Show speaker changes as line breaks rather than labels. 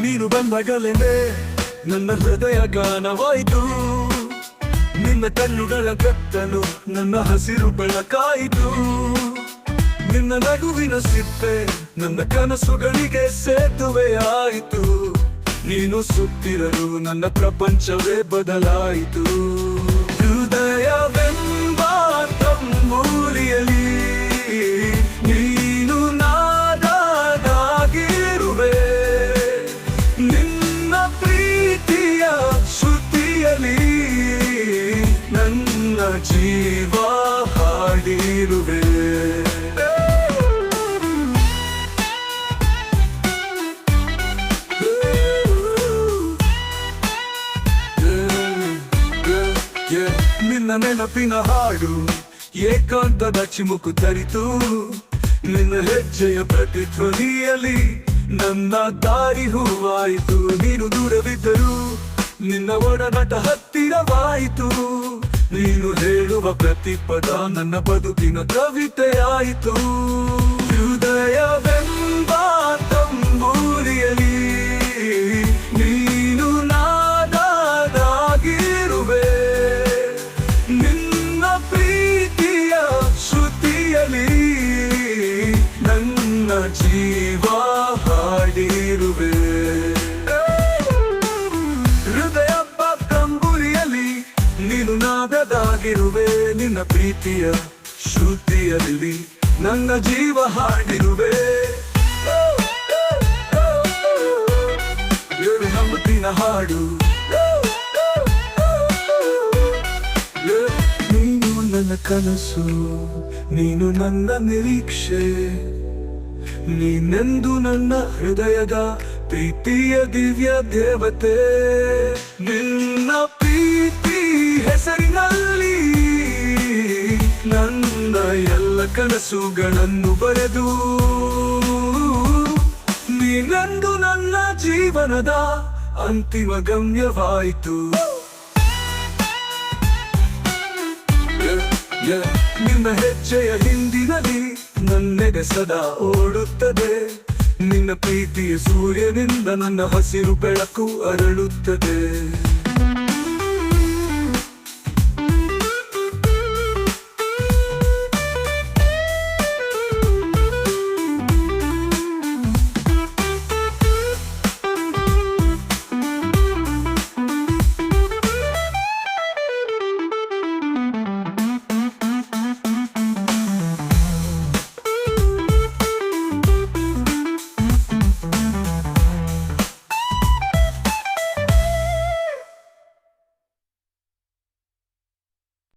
ನೀನು ಬಂದಾಗಲೇನೆ ನನ್ನ ಹೃದಯ ಗಾನವಾಯಿತು. ನಿನ್ನ ಕಣ್ಣುಗಳ ಕತ್ತಲು ನನ್ನ ಹಸಿರು ಬೆಳಕಾಯಿತು. ನಿನ್ನ ನಗುವಿನ ಸಿಪ್ಪೆ ನನ್ನ ಕನಸುಗಳಿಗೆ ಸೇತುವೆಯಾಯಿತು. ನೀನು ಸುತ್ತಿರಲು ನನ್ನ ಪ್ರಪಂಚವೇ ಬದಲಾಯಿತು. ಹೃದಯವೆಂಬ ತಂಬೂರಿಯಲ್ಲಿ ನೀನು ನಾದಾಗಿರುವೆ. ನಿನ್ನ ಪ್ರೀತಿಯ ಶ್ರುತಿಯಲ್ಲಿ ನನ್ನ ಜೀವ ಹಾಡಿರುವೆ. ನಿನ್ನ ನೆನಪಿನ ಹಾಡು ಏಕಾಂತದ ಚಿಮುಕು ತರಿತು. ನಿನ್ನ ಹೆಜ್ಜೆಯ ಪ್ರತಿಧ್ವನಿಯಲ್ಲಿ ನನ್ನ ದಾರಿ ಹೂವಾಯಿತು. ನೀನು ದೂರವಿದ್ದರು ನಿನ್ನ ಒಡನಾಟ ಹತ್ತಿರವಾಯಿತು. ನೀನು ಹೇಳುವ ಪ್ರತಿ ಪದ ನನ್ನ ಬದುಕಿನ ಕವಿತೆಯಾಯಿತು. ಹೃದಯವೆಂಬ ತಂಬೂರಿಯಲ್ಲಿ ನೀನು ನಾದಾಗಿರುವೆ. ನಿನ್ನ ಪ್ರೀತಿಯ ಶ್ರುತಿಯಲ್ಲಿ ನನ್ನ ಜೀವ ಹಾಡಿರುವೆ. ಹೃದಯ ತಂಬೂರಿಯಲ್ಲಿ ನೀನು ನಾದದಾಗಿರುವೆ. ನಿನ್ನ ಪ್ರೀತಿಯ ಶ್ರುತಿಯಲ್ಲಿ ನನ್ನ ಜೀವ ಹಾಡಿರುವೆ. ನಂಬಿನ ಹಾಡು. ನೀನು ನನ್ನ ಕನಸು, ನೀನು ನನ್ನ ನಿರೀಕ್ಷೆ. ನೀನೆಂದು ನನ್ನ ಹೃದಯದ ಪ್ರೀತಿಯ ದಿವ್ಯ ದೇವತೆ. ನಿನ್ನ ಪ್ರೀತಿ ಹೆಸರಿನಲ್ಲಿ ನನ್ನ ಎಲ್ಲ ಕನಸುಗಳನ್ನು ಬರೆದು ನೀನೆಂದು ನನ್ನ ಜೀವನದ ಅಂತಿಮ ಗಮ್ಯವಾಯಿತು. ನಿನ್ನ ಹೆಜ್ಜೆಯ ಹಿಂದಿನಲ್ಲಿ ನನ್ನೆದೆ ಸದಾ ಓಡುತ್ತದೆ. ನಿನ್ನ ಪ್ರೀತಿಯ ಸೂರ್ಯನಿಂದ ನನ್ನ ಹಸಿರು ಬೆಳಕು ಅರಳುತ್ತದೆ.